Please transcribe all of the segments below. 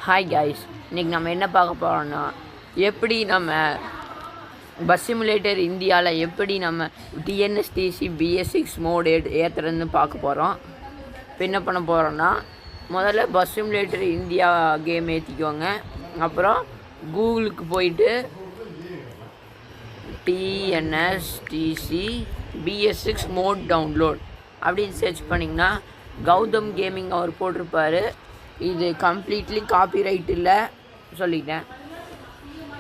Hi guys, இன்றைக்கி நம்ம என்ன பார்க்க போகிறோன்னா, எப்படி நம்ம பஸ் சிமுலேட்டர் இந்தியாவில் எப்படி நம்ம டிஎன்எஸ்டிசி BS6 மோடு ஏற்றுறதுன்னு பார்க்க போகிறோம். இப்போ என்ன பண்ண போகிறோன்னா, முதல்ல பஸ் சிமுலேட்டர் இந்தியா கேம் ஏற்றிக்கோங்க. அப்புறம் கூகுளுக்கு போயிட்டு டிஎன்எஸ்டிசி BS6 மோட் டவுன்லோட் அப்படின்னு சர்ச் பண்ணிங்கன்னா கௌதம் கேமிங் அவர் போட்டிருப்பார். இது கம்ப்ளீட்லி காப்பிரைட் இல்லை சொல்லிட்டேன்.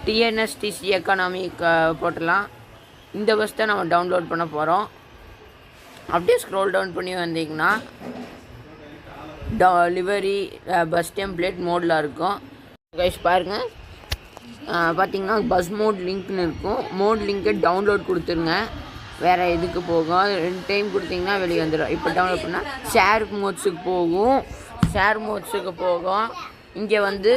டிஎன்எஸ்டிசி எக்கானமி போட்டலாம். இந்த பஸ் தான் நம்ம டவுன்லோட் பண்ண போகிறோம். அப்படியே ஸ்க்ரோல் டவுன் பண்ணி வந்தீங்கன்னா டெலிவரி பஸ் டெம்ப்ளேட் மோடில் இருக்கும். கைஸ் பாருங்கள், பார்த்தீங்கன்னா பஸ் மோட் லிங்க்னு இருக்கும். மோட் லிங்க்கை டவுன்லோட் கொடுத்துருங்க. வேறு எதுக்கு போகும், 2 டைம் கொடுத்தீங்கன்னா வெளியே வந்துடும். இப்போ டவுன்லோட் பண்ணால் ஷேர் மோட்ஸுக்கு போகும். இங்கே வந்து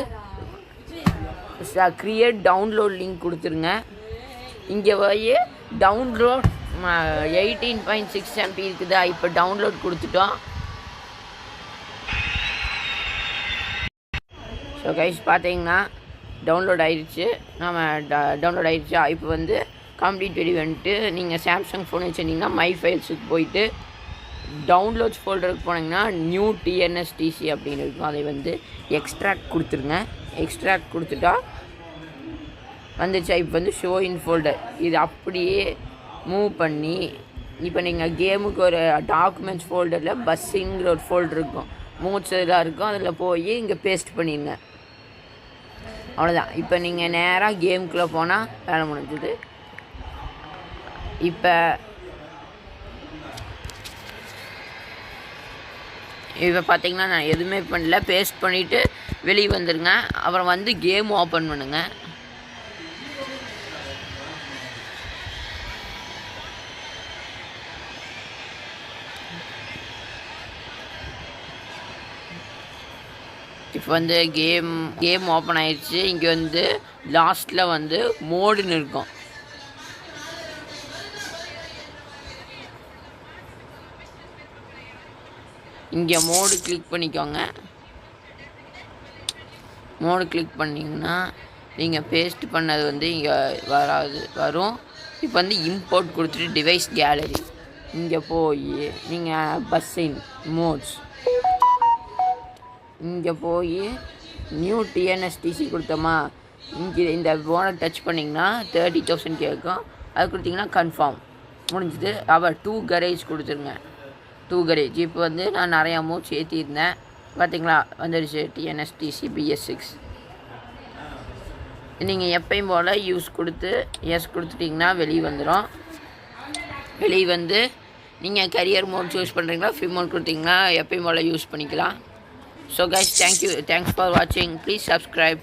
க்ரியேட் டவுன்லோட் லிங்க் கொடுத்துருங்க. இங்கே போய் டவுன்லோட் 18.6 MB இருக்குதா, இப்போ டவுன்லோட் கொடுத்துட்டோம். ஸோ கைஸ் பார்த்தீங்கன்னா டவுன்லோட் ஆயிடுச்சு. டவுன்லோட் ஆயிடுச்சு. இப்போ வந்து கம்ப்ளீட் வெளியே வந்துட்டு நீங்கள் சாம்சங் ஃபோன் வச்சுருந்தீங்கன்னா மை ஃபைல்ஸுக்கு போயிட்டு டவுன்லோட்ஸ் ஃபோல்டருக்கு போனீங்கன்னா நியூ டிஎன்எஸ்டிசி அப்படின்னு இருக்கும். அதை வந்து எக்ஸ்ட்ராக்ட் கொடுத்துருங்க. எக்ஸ்ட்ராக்ட் கொடுத்துட்டா வந்துச்சா. இப்போ வந்து ஷோ இன் ஃபோல்டர் இது அப்படியே மூவ் பண்ணி இப்போ நீங்கள் கேமுக்கு ஒரு டாக்குமெண்ட்ஸ் ஃபோல்டரில் பஸ்ஸுங்கிற ஒரு ஃபோல்டர் இருக்கும், மூட்ஸ் இதெல்லாம் இருக்கும். அதில் போய் இங்கே பேஸ்ட் பண்ணிடுங்க. அவ்வளோதான். இப்போ நீங்கள் நேராக கேமுக்குள்ளே போனால் வேலை முடிஞ்சது. இப்போ பார்த்தீங்கன்னா நான் எதுவுமே பண்ணல, பேஸ்ட் பண்ணிவிட்டு வெளியே வந்துடுங்க. அப்புறம் வந்து கேம் ஓப்பன் பண்ணுங்க. இப்போ வந்து கேம் ஓப்பன் ஆயிடுச்சு. இங்கே வந்து லாஸ்ட்டில் வந்து மோடுன்னு இருக்கும். இங்கே மோடு கிளிக் பண்ணிக்கோங்க. மோடு கிளிக் பண்ணிங்கன்னா நீங்கள் பேஸ்ட் பண்ணது வந்து இங்கே வரும். இப்போ வந்து இம்போர்ட் கொடுத்துட்டு டிவைஸ் கேலரி இங்கே போய் நீங்கள் பஸ்ஸின் மோட்ஸ் இங்கே போய் நியூ டிஎன்எஸ்டிசி கொடுத்தோமா, இங்கே இந்த போனை டச் பண்ணிங்கன்னா 30,000 கேட்கும். அது கொடுத்திங்கன்னா கன்ஃபார்ம் முடிஞ்சுது. அப்புறம் 2 கரேஜ் கொடுத்துருங்க. 2 கரேஜ் இப்போ வந்து நான் நிறையா மோட்ஸ் ஏற்றிருந்தேன். பார்த்தீங்களா வந்துடுச்சு டிஎன்எஸ்டிசி BS6. நீங்கள் எப்பயும் போல் எஸ் கொடுத்துட்டிங்கன்னா வெளியே வந்துடும். வெளியே வந்து நீங்கள் கரியர் மோட் யூஸ் பண்ணுறீங்களா, ஃப்ரீ மோட் கொடுத்தீங்கன்னா எப்பயும் போல் யூஸ் பண்ணிக்கலாம். ஸோ கைஸ், தேங்க்ஸ் ஃபார் வாட்சிங். Please subscribe.